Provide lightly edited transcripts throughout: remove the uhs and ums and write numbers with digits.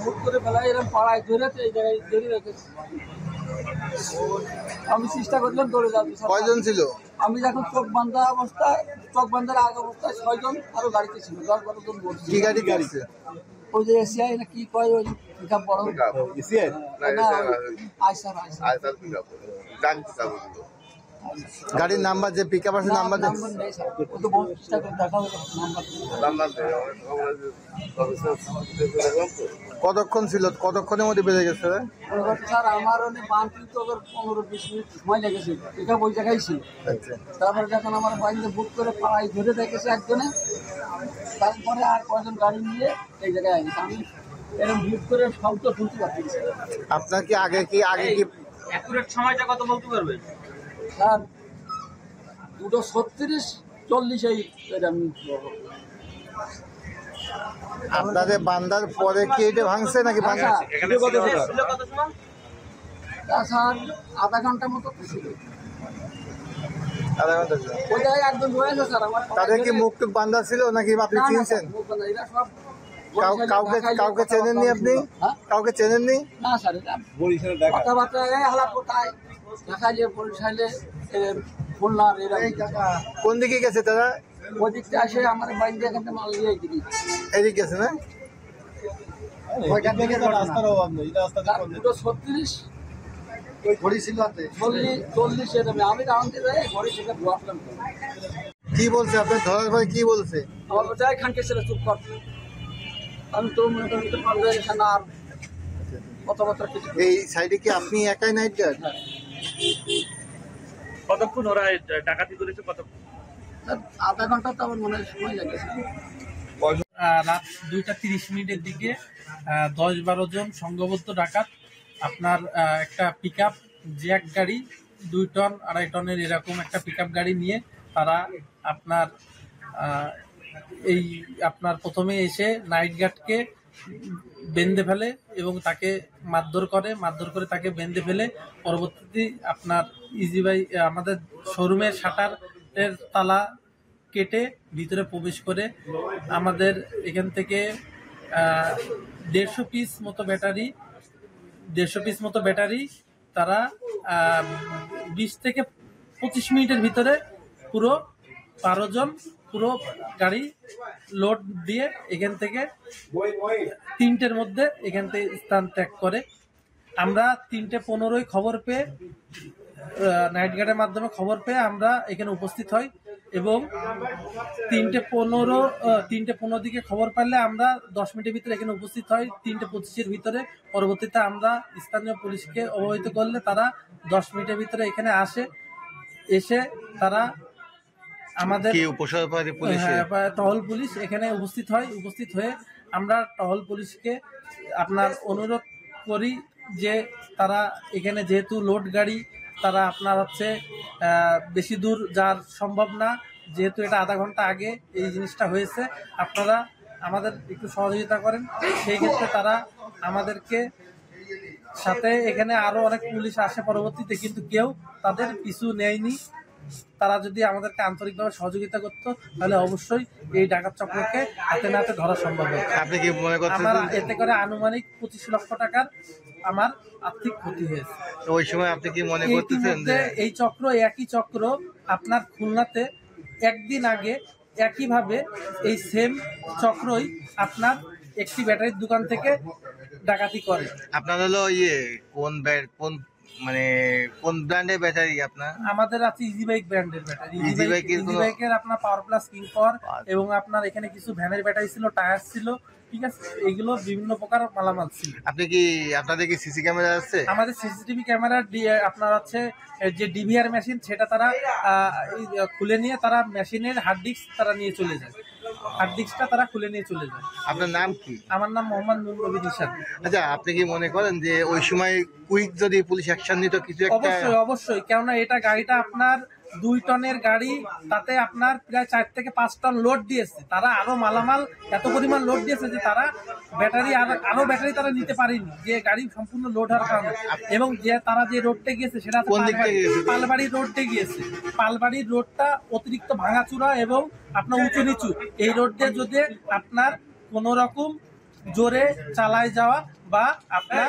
Vote করে ফেলায় এরকম পাড়ায় ধরেছে, এই জায়গায় ধরে রেখেছে। আমি চেষ্টা করলাম দৌড়ে যাবো। কয়জন ছিল? আমি যখন চোখ বান্ধা অবস্থায়, চোখ বান্ধার আগ অবস্থায় 6 জন আরো গাড়িতে ছিল, 10-12 জন বলছে। কি গাড়ি গাড়িতে? ওই যে এসিআই না কি কয়, ওই পিকআপ বড় এসিআই না, আইসার গাড়ির নাম্বার যে পিকআপ আছে নাম্বার নেই স্যার। ও তো বহু চেষ্টা করে দেখা হলো নাম্বার। কতক্ষণ ছিল? কতক্ষণের মধ্যে বেড়ে গেছে? স্যার আমার অনেক বান্ধব তো 15-20 মিনিট সময় লেগেছে, পিকআপ ওই জায়গায় ছিল। তারপরে যখন আমার বাইরে বুক করে পাড়ায় ধরে দেখেছে একজনে, তারপরে আর কয়জন গাড়ি নিয়ে এই জায়গায় আসছে। আমি এরকম বুক করে শব্দ শুনতে পাচ্ছি। আপনার কি আগে কি অ্যাকুরেট সময়টা কত বলতে পারবেন? স্যার 2:36-40 এই আমি। আপনাদের বান্দার পরে কি এটা ভাঙছে নাকি ভাঙছে? এখানে কত সময়? স্যার আধা ঘন্টার মতো ছিল। আধা ঘন্টা ছিল। ওই জায়গায় একজন রয়েছে স্যার আমার। তাদের কি মুখ টুক বান্ধা ছিল নাকি আপনি চিনছেন? কাউকে চেনেননি আপনি? কাউকে চেনেননি? না স্যার, কথাবার্তা হালা কোথায় দেখা যায় বরিশালে খুলনার এরা। কোন দিকে গেছে তারা? ওই দিকটা আসে আমার বাইরে এখান থেকে মাল দিয়ে দিবি এদিকে গেছে না? 2:36-40 এরকম। আমি রাউন্ডে যাই ঘরে সেটা বসলাম। কি বলছে আপনার ধরার পরে কি বলছে? আমার বলছে খানকে ছেলে চুপ কর। আমি তো মনে করি পারবে না আর কথাবার্তা কিছু। এই সাইডে কি আপনি একাই নাইট গার্ড? কতক্ষণ ওরা ডাকাতি করেছে? কতক্ষণ? আধা ঘন্টা তো আমার মনে হয় সময় লেগেছে। রাত 2:30 দিকে 10-12 জন সংঘবদ্ধ ডাকাত আপনার একটা পিকআপ জ্যাক গাড়ি 2 টন 2.5 টনের এরকম একটা পিকআপ গাড়ি নিয়ে তারা আপনার এই আপনার প্রথমে এসে নাইট গার্ডকে বেঁধে ফেলে এবং তাকে মারধর করে তাকে বেঁধে ফেলে পরবর্তীতে আপনার ইজিবাই আমাদের শোরুমের শাটারের তালা কেটে ভিতরে প্রবেশ করে আমাদের এখান থেকে 150 পিস মতো ব্যাটারি তারা 20 থেকে 25 মিনিটের ভিতরে পুরো 12 জন পুরো গাড়ি লোড দিয়ে এখান থেকে 3টের মধ্যে এখান থেকে স্থান ত্যাগ করে। আমরা 3:15 খবর পেয়ে নাইট গার্ডের মাধ্যমে খবর পেয়ে আমরা এখানে উপস্থিত হই এবং 3:15 দিকে খবর পাইলে আমরা 10 মিনিটের ভিতরে এখানে উপস্থিত হই। 3:25 ভিতরে পরবর্তীতে আমরা স্থানীয় পুলিশকে অবহিত করলে তারা 10 মিনিটের ভিতরে এখানে এসে তারা আমাদের টহল পুলিশ এখানে উপস্থিত হয়ে আমরা টহল পুলিশকে আপনার অনুরোধ করি যে তারা এখানে যেহেতু লোড গাড়ি তারা আপনার হচ্ছে বেশি দূর যাওয়ার সম্ভব না, যেহেতু এটা আধা ঘন্টা আগে এই জিনিসটা হয়েছে, আপনারা আমাদের একটু সহযোগিতা করেন। সেই ক্ষেত্রে তারা আমাদেরকে সাথে এখানে আরও অনেক পুলিশ আসে পরবর্তীতে, কিন্তু কেউ তাদের পিছু নেয়নি। তারা যদি আমাদেরকে আন্তরিকভাবে সহযোগিতা করতো তাহলে অবশ্যই এই ডাকাত চক্রকে হাতে নাতে ধরা সম্ভব হবে। আপনি কি মনে করছেন এতে করে আনুমানিক 25 লক্ষ টাকার আমার আর্থিক ক্ষতি হয়েছে? ওই সময় আপনি কি মনে করতেছেন যে এই একই চক্র আপনার খুলনাতে একদিন আগে একইভাবে এই সেম চক্রই আপনার একটি ব্যাটারির দোকান থেকে ডাকাতি করে। আপনার হলো কোন মানে কোন ব্র্যান্ডের ব্যাটারি আপনার? আমাদের আছে ইজি বাইক ব্র্যান্ডের ব্যাটারি। ইজি বাইকের আপনার পাওয়ার প্লাস কিং পাওয়ার, এবং আপনার এখানে কিছু ভ্যানের ব্যাটারি ছিল, টায়ার ছিল, ঠিক আছে, এগুলো বিভিন্ন প্রকার মালামাল ছিল। আপনাদের কি সিসি ক্যামেরা আছে? আমাদের সিসিটিভি ক্যামেরা আপনার আছে যে ডিভিআর মেশিন, সেটা তারা খুলে নিয়ে তারা মেশিনের হার্ড ডিস্ক তারা নিয়ে চলে যায়, হার্ড ডিস্কটা তারা খুলে নিয়ে চলে যায়। আপনার নাম কি? আমার নাম মোহাম্মদ নুর নবী নিশাদ। আচ্ছা, আপনি কি মনে করেন যে ওই সময় কুইক যদি পুলিশ অ্যাকশন নিত কিছু একটা? অবশ্যই অবশ্যই, কেননা এটা গাড়িটা আপনার 2 টনের গাড়ি, তাতে আপনার প্রায় 4 থেকে 5 টন লোড দিয়েছে। তারা আরো মালামাল এত পরিমাণ লোড দিয়েছে যে তারা ব্যাটারি আরো ব্যাটারি তারা নিতে পারেনি, যে গাড়ি সম্পূর্ণ লোড হওয়ার কারণে। এবং যে তারা যে রোডটা গিয়েছে সেটা পালবাড়ি রোডে গিয়েছে। পালবাড়ির রোডটা অতিরিক্ত ভাঙাচুরা এবং আপনার উঁচু নিচু। এই রোড দিয়ে যদি আপনার কোন রকম জোরে চালায় যাওয়া বা আপনার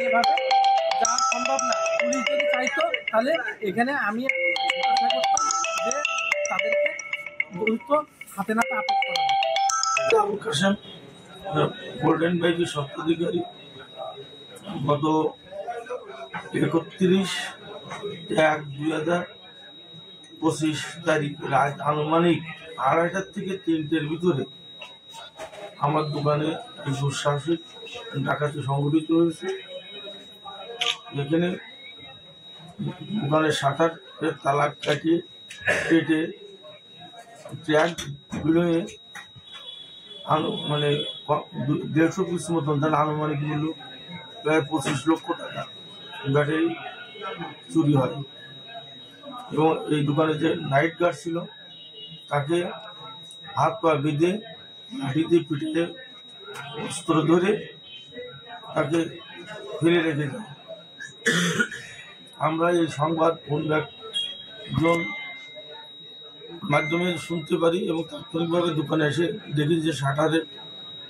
এইভাবে যাওয়া সম্ভব না। পুলিশ যদি চাইতো তাহলে এখানে আমি আশা করতাম যে তাদেরকে দ্রুত হাতে নাতে আটক করা হবে। আবুল কাসেম, গোল্ডেন বাইকের স্বত্বাধিকারী। গত 31/1/2025 তারিখ রাত আনুমানিক 2:30 থেকে 3টের ভিতরে আমার দোকানে এই দুঃসাহসিক ডাকাতি সংঘটিত হয়েছে। এখানে দোকানের শাটারের তালা কাটিয়ে কেটে ট্র্যাক বিলোয়ে মানে 150 পিস মতন, তার আনুমানিক মূল্য প্রায় 25 লক্ষ টাকা ব্যাটারি চুরি হয়। এবং এই দোকানে যে নাইট গার্ড ছিল তাকে হাত পা বেঁধে লাঠিতে পিঠে অস্ত্র ধরে তাকে ফেলে রেখে যায়। আমরা এই সংবাদ অন্য একজন মাধ্যমে শুনতে পারি এবং তাৎক্ষণিকভাবে দোকানে এসে দেখি যে শাটারের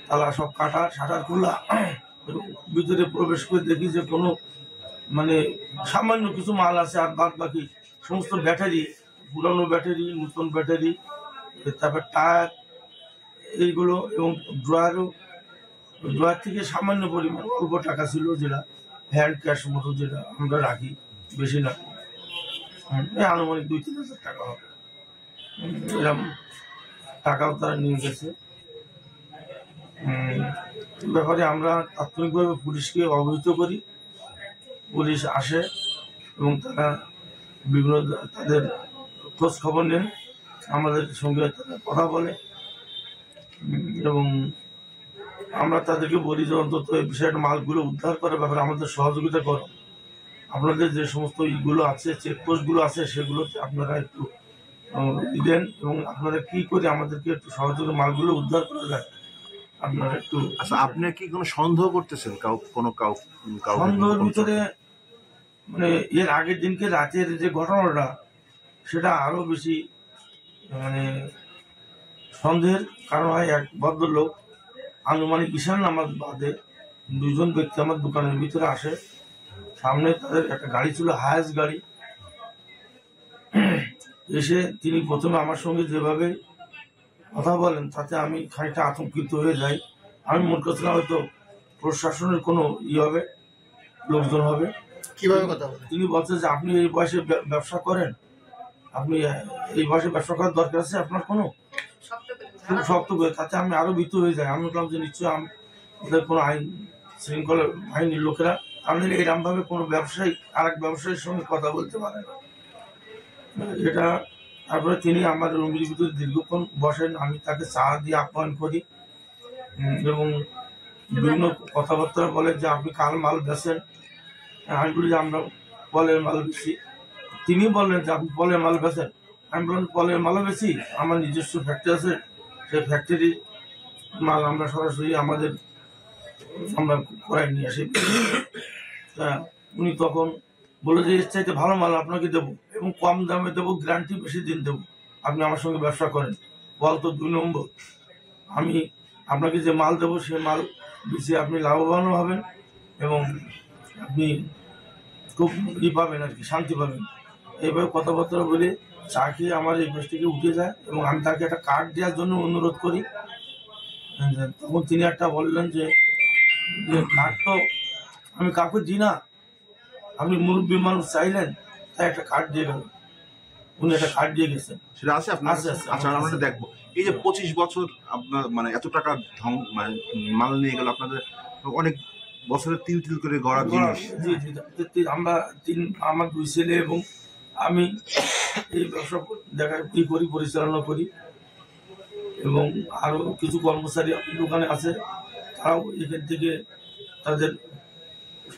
তালা সব কাটা, শাটার খোলা, এবং ভিতরে প্রবেশ করে দেখি যে কোনো মানে সামান্য কিছু মাল আছে, আর বাদ বাকি সমস্ত ব্যাটারি, পুরানো ব্যাটারি, নতুন ব্যাটারি, তারপর টায়ার, এইগুলো, এবং ড্রয়ার থেকে সামান্য পরিমাণ অল্প টাকা ছিল, যেটা হ্যান্ড ক্যাশ মতো যেটা আমরা রাখি, বেশি না, আনুমানিক 2-3 হাজার টাকা হবে, এরকম টাকাও তারা নিয়ে গেছে। ব্যাপারে আমরা তাৎক্ষণিকভাবে পুলিশকে অবহিত করি। পুলিশ আসে এবং তারা বিভিন্ন তাদের খোঁজ খবর নেন, আমাদের সঙ্গে তারা কথা বলে, এবং আমরা তাদেরকে বলি যে অন্তত এই বিষয়টা মালগুলো উদ্ধার করার ব্যাপারে আমাদের সহযোগিতা করো। আপনাদের যে সমস্ত ইগুলো আছে, চেকপোস্টগুলো আছে, সেগুলোতে আপনারা একটু দেন, এবং আপনারা কি করে আমাদেরকে একটু সহযোগিতা মালগুলো উদ্ধার করা যায় আপনারা একটু। আচ্ছা, আপনি কি কোনো সন্দেহ করতেছেন সন্দেহের ভিতরে মানে এর আগের দিনকে রাতের যে ঘটনাটা, সেটা আরো বেশি মানে সন্দেহের কারণ হয়। এক ভদ্রলোক আনুমানিক ঈশান নামাজ বাদে 2 জন ব্যক্তি আমার দোকানের ভিতরে আসে। সামনে তাদের একটা গাড়ি ছিল, হায়াস গাড়ি। এসে তিনি প্রথমে আমার সঙ্গে যেভাবে কথা বলেন তাতে আমি খানিকটা আতঙ্কিত হয়ে যাই। আমি মনে করছিলাম হয়তো প্রশাসনের কোনো হবে, লোকজন হবে। কিভাবে কথা বলেন? তিনি বলছেন যে আপনি এই বয়সে ব্যবসা করেন, আপনি এই বয়সে ব্যবসা করার দরকার আছে আপনার কোনো, খুব শক্ত করে। তাতে আমি আরো ভীত হয়ে যাই। আমি বললাম যে নিশ্চয়ই আমাদের কোনো আইন শৃঙ্খলা বাহিনীর লোকেরা, আমাদের এরকম ভাবে কোনো ব্যবসায়ী আরেক ব্যবসায়ীর সঙ্গে কথা বলতে পারে না। এটা তারপরে তিনি আমার রুমের ভিতরে দীর্ঘক্ষণ বসেন, আমি তাকে চা দিয়ে আপ্যায়ন করি, এবং বিভিন্ন কথাবার্তা বলে যে আপনি কাল মাল বেচেন। আমি বলি যে আমরা পলের মাল বেশি। তিনি বললেন যে আপনি পলের মাল বেচেন। আমি বললাম পলের মালও বেশি, আমার নিজস্ব ফ্যাক্টরি আছে, সেই ফ্যাক্টরির মাল আমরা সরাসরি আমরা করাই নিয়ে আসি। উনি তখন বলে যে এর চাইতে ভালো মাল আপনাকে দেবো এবং কম দামে দেবো, গ্যারান্টি বেশি দিন দেবো, আপনি আমার সঙ্গে ব্যবসা করেন। বল তো 2 নম্বর, আমি আপনাকে যে মাল দেবো সে মাল বেশি আপনি লাভবানও হবেন এবং আপনি খুব পাবেন আর কি, শান্তি পাবেন। এইভাবে কথাবার্তা বলে চা খেয়ে আমার এই বস থেকে উঠে যায় এবং আমি তাকে একটা কার্ড দেওয়ার জন্য অনুরোধ করি। তখন তিনি একটা বললেন যে কার্ড তো আমি কাউকে দিই না, আপনি মুরব্বী মানুষ চাইলেন তাই একটা কার্ড দিয়ে গেল। উনি একটা কার্ড দিয়ে গেছেন। সেটা আছে আপনার আছে, কাছে? আছে, আচ্ছা, আমার আমরা কাছে। দেখবো এই যে 25 বছর আপনার মানে এত টাকা মানে মাল নিয়ে গেল আপনাদের, অনেক বছরের তিল তিল করে গড়া জিনিস। জি জি জি, আমরা আমার 2 ছেলে এবং আমি এই ব্যবসা করি, পরিচালনা করি, এবং আরো কিছু কর্মচারী দোকানে আছে, তারাও এখান থেকে তাদের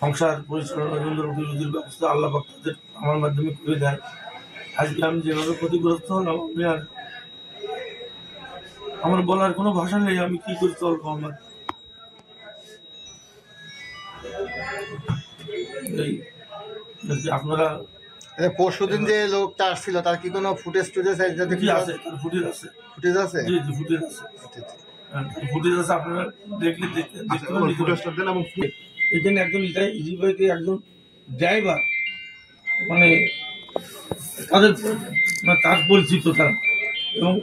সংসার পরিচালনার জন্য রুটি রুজির ব্যবস্থা আল্লাহ পাক তাদের আমার মাধ্যমে করে দেয়। আজকে আমি যেভাবে ক্ষতিগ্রস্ত হলাম, আমি আর আমার বলার কোনো ভাষা নেই, আমি কি করে চলবো। আমার এই আপনারা পরশুদিন যে লোকটা আসছিল তার কি কোনো ফুটেজ টুটেজ কি আছে, তার ফুটেজ আছে। ফুটেজ আছে? জি জি, ফুটেজ আছে, ফুটেজ আছে, আপনারা দেখলে দেখতে আচ্ছা, পারেন। ওই ফুটেজটা দেন এবং এখানে একজন ইজি বাইকে একজন ড্রাইভার, মানে তাদের তার পরিচিত তারা, এবং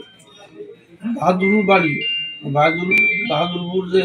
বাহাদুর বাড়ি বাহাদুরপুর যে